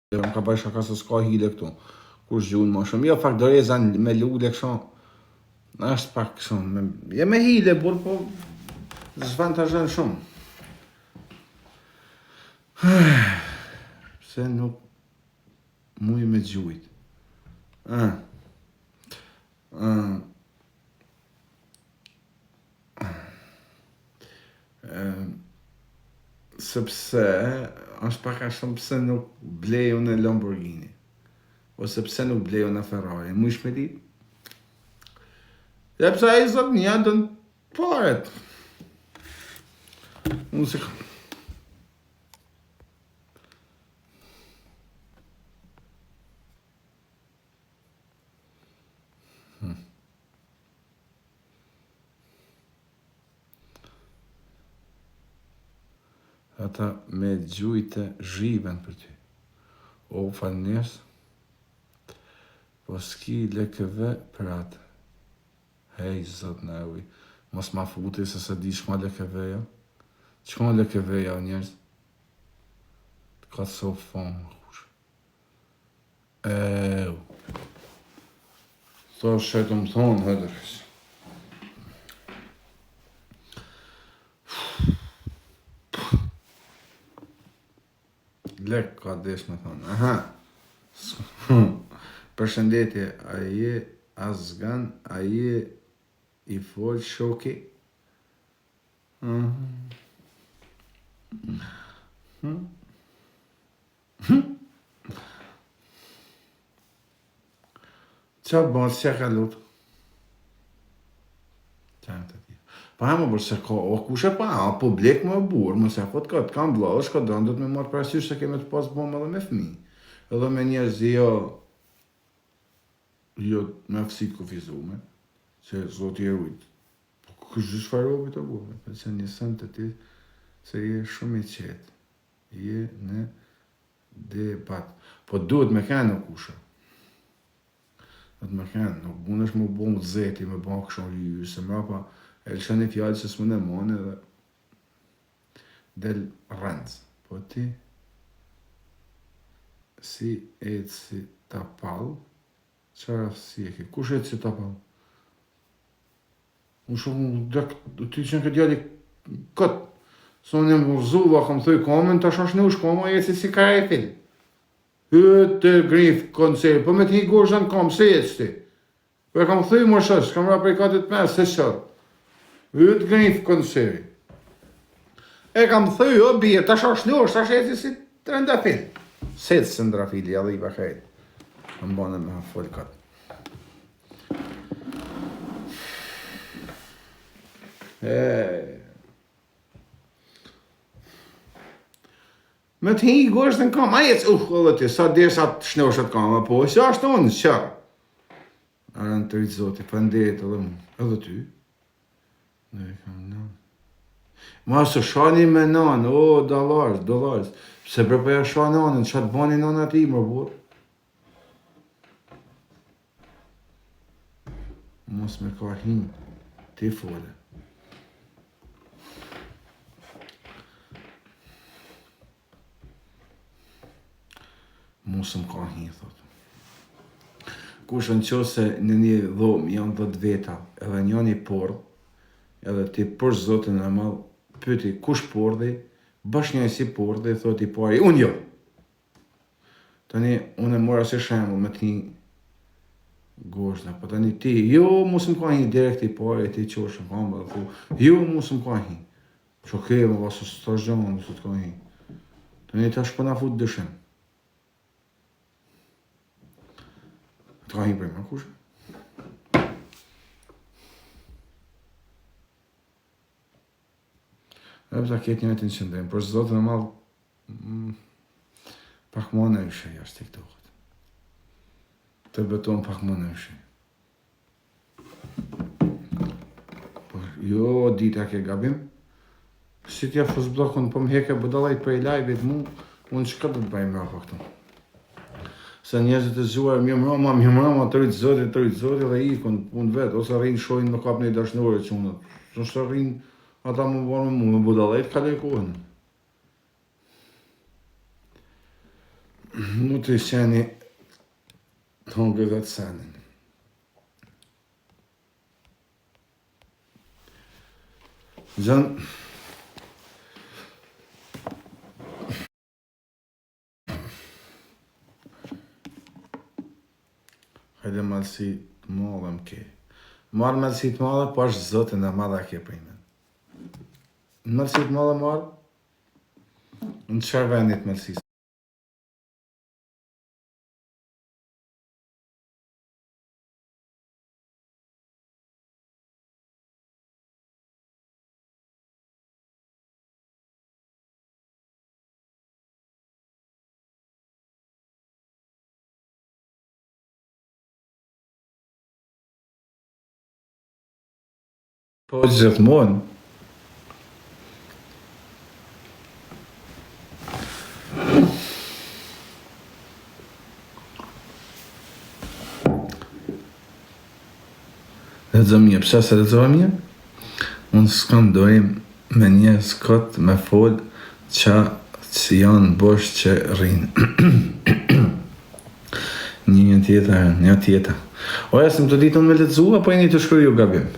Më ka bëj shaka se s'ka hile këtu. Kur zgjun më shumë. Jo, faktoreza me lule kështu. Është pak kështu. Je me hile, burr, po zvantazhon shumë. Pse nuk muj me gjujt? Sepse është pak a shumë pse nuk blej unë Lamborghini. Ose pse nuk blej unë Ferrari. Muj me dit? Ja pse ai zot një dën paret. Unë se kam. Ata me gjujtë zhiven për ty. O, falë njerës, po s'ki lekëve për atë. Hej, zot në evi, mos ma futi se se di shma lekëveja. Qma lekëveja, o njerës? Ka të so famë, kush. Tho shetë më thonë, hëdërës. Lek ka desh me thonë, aha. Përshëndetje, a je Azgan, a je i fol shoki? Qa bënë, s'ja ka lutë? Pa më bërë se ka, o kushe pa, publik më burë, më se fot ka të kam vla, është ka dënë, do të me marrë parasysh se keme të pas bëmë edhe me fmi. Edhe me njerëz jo me aftësit kufizume, se zoti e rujtë. Kështë gjithë farovi të burë, për që njësën të ti, se je shumë i qetë, je në debat. Po duhet me kënë në kushe. Duhet me kënë, nuk bunesh më bëmë të zeti, me bëmë këshon rjë, se mrapa, e lëshën e fjallë që s'mën e mone dhe del rëndës. Po ti, si e si tapal, qara si e ki? Kush e si tapal? Unë shumë, ti që në këtë djali këtë, së në më vëzuva, kam thëj komen, të shash në ush koma, e si ka e fil. Të grif, koncert, po me ti goshën kam, se e ti? Po e kam thëj më shësh, kam ra prej 4-5, se shërë. Të grif koncert. E kam thëj, o bje, të shash në ush, të shash e si të rëndafil. Se të së ndrafili, adhe i bakajt. Më bane me folë këtë. Me të hi gosht në kam, a jetës, edhe ti, sa desha të shnoshat kam, po, se ashtë unë, qarë. Arën të rritë zoti, pëndet edhe mu, edhe ty. Në e kam nanë. Ma së shani me nanë, o, dolarës, se përpëja shani nanën, që atë bani nanë ati, më burë. Mos me ka hinë, ti fole. Mos më ka hinë, thotë. Kush në qo se në një dhomë janë 10 veta, edhe njani porë, edhe ti për zotën e malë, pyti kush pordhi, bash njëj si pordhi, thot i pari, unë jo. Tani, unë e mora si shemë me ti goshna, po tani ti, jo, mos më ka hi direkt i pari, ti qoshën kamba dhe thu, jo, mos më ka hi. Që kema, vasë së të zhonë, mos të ka hi. Tani ta shpëna fut dëshem. Të ka hi prej më kushë? E përta ketë një të në qëndrim, për zotë në malë, pak më në ushe jashtë TikTokët. Të beton pak më në ushe. Jo, dita ke gabim, si t'ja fës blokën, po më heke bëdalajt për i live-it mu, unë që këtë të bëjmë rapa këtu. Se njerëzit e zhuar, mjë mrama, të rritë zoti, dhe ikon, unë vetë, ose rrinë shojnë në kap në i dashnore që unë, që rrinë, ata më bërë me budalajt, ka lejkohen. Mu të qeni të hongër dhe të senin. Gjën, hajde malësi të madhe më ke. Marë malësi të madhe, po është zotën e madhe ke për imen. Në malësi të madhe marë, në qërë vendit malësisë. Po gjithmonë. Lexomje, pse se lexomje? Unë s'kam dojim me njerëz kot me fol qa që janë bosh që rrinë. Një tjetër. O jasëm të ditë unë me lexu, apo e një të shkruju gabim?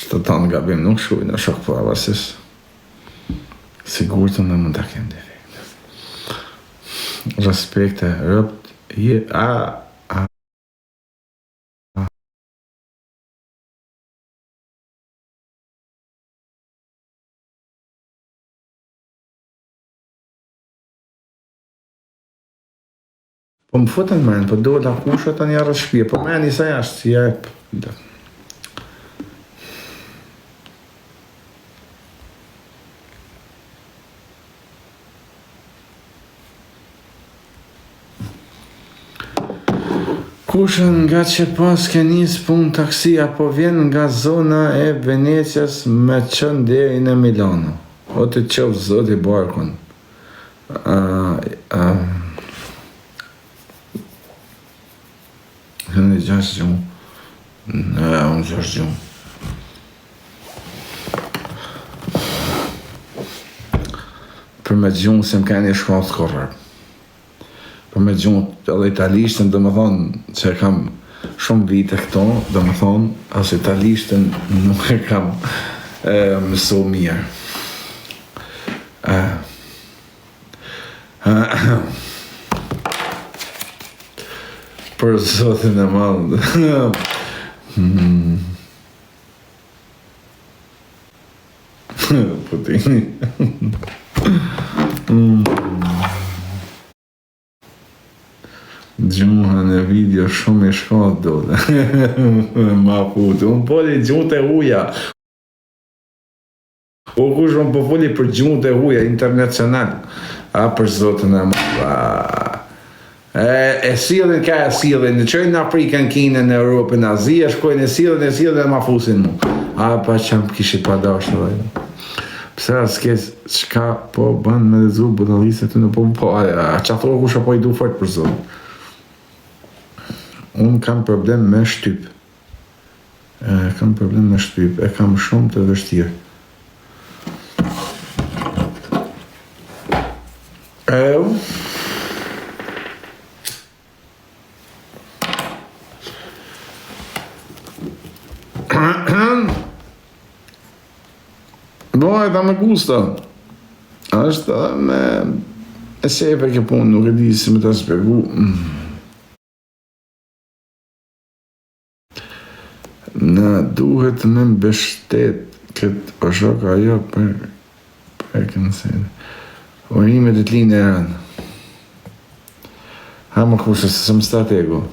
Të tanë gabim, nuk shkruj në shok për avasis. Sigur të në mund të kem defekt. Respekte, rëpt, po më futën men, po do la kusha të një rrës shpje, po men isa jashtë, si jep. Kushën nga që pas ke njës pun taksi, apo vjen nga zona e Venecias me qënë deri në Milano. O të qovë zoti barkun. Në 6 gjumë. Unë 6 gjumë. Për me gjumë se më ka një shkollë të korrë. Për me gjumë edhe italishtën, dhe më thonë që e kam shumë vite këto, dhe më thonë, asë italishtën nuk e kam mësu mirë. Për zotin e madhë. Putini. Gjuha në video shumë i shkallë dole. Ma putë, unë poli gjuhë të huja. O kush unë po poli për gjuhë të huja internacional. A për zotën e madhë. E sillin ka e sillin, në qojnë në Afrikën, Kinën, në Europën, në Azi, e shkojnë e sillin e ma fusin mu. A pa që më kishit pa dashtë dhe. Pse s'kes qka po banë me dhe zu budalisë të në po, a që ato kusha po i du fort për zonë. Unë kam problem me shtyp. E kam shumë të vështirë. Boj, da me gusta. Ashtë me... E sepe ke punë, nuk e di si me të spjegu. Në duhet me mbështet këtë o shoka ajo për kënësene. Orimet e t'linë e rënë. Ha më kushe se më strategu.